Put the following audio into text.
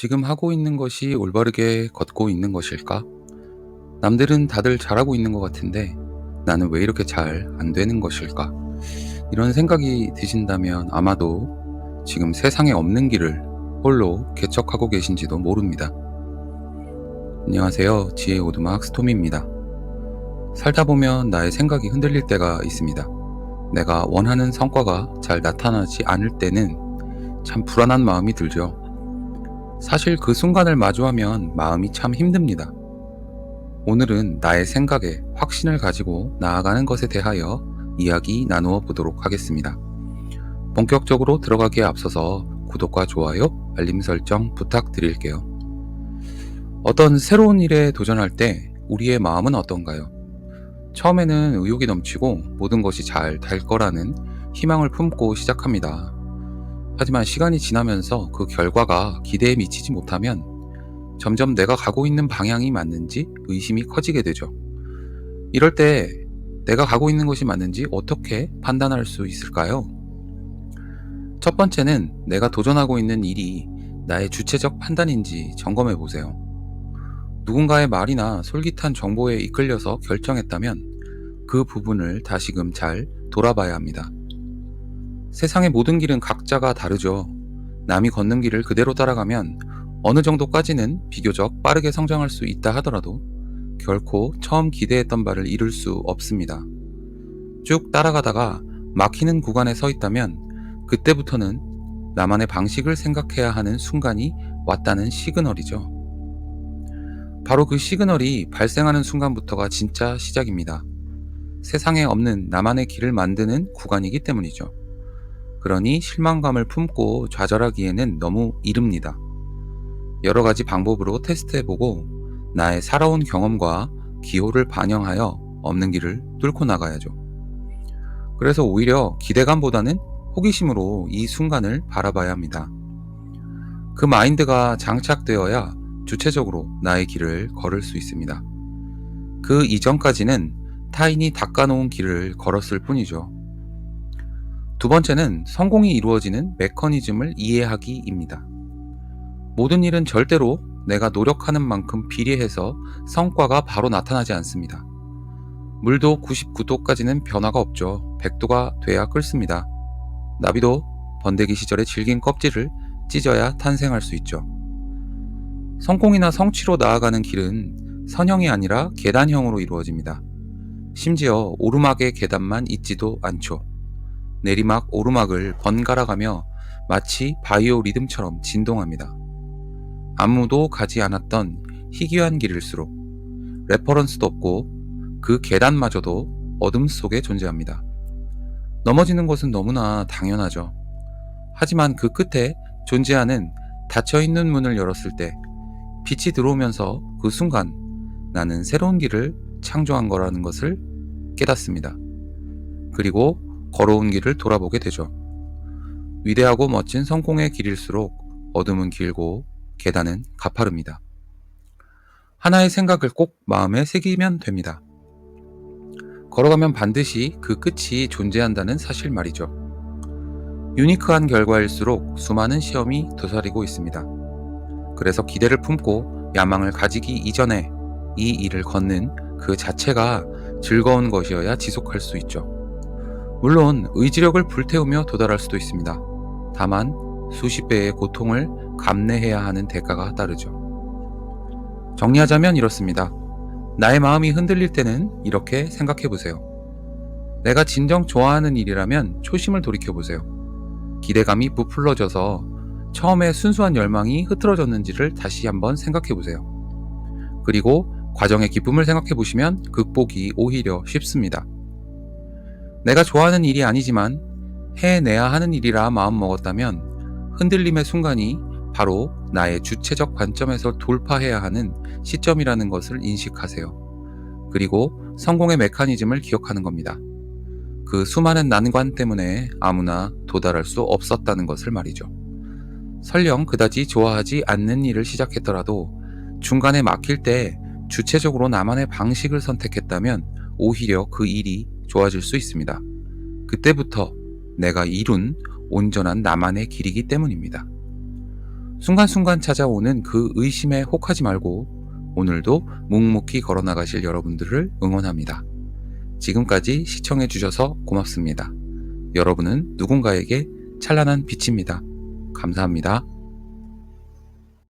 지금 하고 있는 것이 올바르게 걷고 있는 것일까? 남들은 다들 잘하고 있는 것 같은데 나는 왜 이렇게 잘 안 되는 것일까? 이런 생각이 드신다면 아마도 지금 세상에 없는 길을 홀로 개척하고 계신지도 모릅니다. 안녕하세요. 지혜의 오두막 스톰입니다. 살다 보면 나의 생각이 흔들릴 때가 있습니다. 내가 원하는 성과가 잘 나타나지 않을 때는 참 불안한 마음이 들죠. 사실 그 순간을 마주하면 마음이 참 힘듭니다. 오늘은 나의 생각에 확신을 가지고 나아가는 것에 대하여 이야기 나누어 보도록 하겠습니다. 본격적으로 들어가기에 앞서서 구독과 좋아요, 알림 설정 부탁드릴게요. 어떤 새로운 일에 도전할 때 우리의 마음은 어떤가요? 처음에는 의욕이 넘치고 모든 것이 잘 될 거라는 희망을 품고 시작합니다. 하지만 시간이 지나면서 그 결과가 기대에 미치지 못하면 점점 내가 가고 있는 방향이 맞는지 의심이 커지게 되죠. 이럴 때 내가 가고 있는 것이 맞는지 어떻게 판단할 수 있을까요? 첫 번째는 내가 도전하고 있는 일이 나의 주체적 판단인지 점검해 보세요. 누군가의 말이나 솔깃한 정보에 이끌려서 결정했다면 그 부분을 다시금 잘 돌아봐야 합니다. 세상의 모든 길은 각자가 다르죠. 남이 걷는 길을 그대로 따라가면 어느 정도까지는 비교적 빠르게 성장할 수 있다 하더라도 결코 처음 기대했던 바를 이룰 수 없습니다. 쭉 따라가다가 막히는 구간에 서 있다면 그때부터는 나만의 방식을 생각해야 하는 순간이 왔다는 시그널이죠. 바로 그 시그널이 발생하는 순간부터가 진짜 시작입니다. 세상에 없는 나만의 길을 만드는 구간이기 때문이죠. 그러니 실망감을 품고 좌절하기에는 너무 이릅니다. 여러 가지 방법으로 테스트해보고 나의 살아온 경험과 기호를 반영하여 없는 길을 뚫고 나가야죠. 그래서 오히려 기대감보다는 호기심으로 이 순간을 바라봐야 합니다. 그 마인드가 장착되어야 주체적으로 나의 길을 걸을 수 있습니다. 그 이전까지는 타인이 닦아놓은 길을 걸었을 뿐이죠. 두 번째는 성공이 이루어지는 메커니즘을 이해하기입니다. 모든 일은 절대로 내가 노력하는 만큼 비례해서 성과가 바로 나타나지 않습니다. 물도 99도까지는 변화가 없죠. 100도가 돼야 끓습니다. 나비도 번데기 시절에 질긴 껍질을 찢어야 탄생할 수 있죠. 성공이나 성취로 나아가는 길은 선형이 아니라 계단형으로 이루어집니다. 심지어 오르막의 계단만 있지도 않죠. 내리막 오르막을 번갈아가며 마치 바이오 리듬처럼 진동합니다. 아무도 가지 않았던 희귀한 길일수록 레퍼런스도 없고 그 계단마저도 어둠 속에 존재합니다. 넘어지는 것은 너무나 당연하죠. 하지만 그 끝에 존재하는 닫혀있는 문을 열었을 때 빛이 들어오면서 그 순간 나는 새로운 길을 창조한 거라는 것을 깨닫습니다. 그리고 걸어온 길을 돌아보게 되죠. 위대하고 멋진 성공의 길일수록 어둠은 길고 계단은 가파릅니다. 하나의 생각을 꼭 마음에 새기면 됩니다. 걸어가면 반드시 그 끝이 존재한다는 사실 말이죠. 유니크한 결과일수록 수많은 시험이 도사리고 있습니다. 그래서 기대를 품고 야망을 가지기 이전에 이 일을 걷는 그 자체가 즐거운 것이어야 지속할 수 있죠. 물론 의지력을 불태우며 도달할 수도 있습니다. 다만 수십 배의 고통을 감내해야 하는 대가가 따르죠. 정리하자면 이렇습니다. 나의 마음이 흔들릴 때는 이렇게 생각해 보세요. 내가 진정 좋아하는 일이라면 초심을 돌이켜 보세요. 기대감이 부풀러져서 처음에 순수한 열망이 흐트러졌는지를 다시 한번 생각해 보세요. 그리고 과정의 기쁨을 생각해 보시면 극복이 오히려 쉽습니다. 내가 좋아하는 일이 아니지만 해내야 하는 일이라 마음먹었다면 흔들림의 순간이 바로 나의 주체적 관점에서 돌파해야 하는 시점이라는 것을 인식하세요. 그리고 성공의 메커니즘을 기억하는 겁니다. 그 수많은 난관 때문에 아무나 도달할 수 없었다는 것을 말이죠. 설령 그다지 좋아하지 않는 일을 시작했더라도 중간에 막힐 때 주체적으로 나만의 방식을 선택했다면 오히려 그 일이 좋아질 수 있습니다. 그때부터 내가 이룬 온전한 나만의 길이기 때문입니다. 순간순간 찾아오는 그 의심에 혹하지 말고 오늘도 묵묵히 걸어나가실 여러분들을 응원합니다. 지금까지 시청해주셔서 고맙습니다. 여러분은 누군가에게 찬란한 빛입니다. 감사합니다.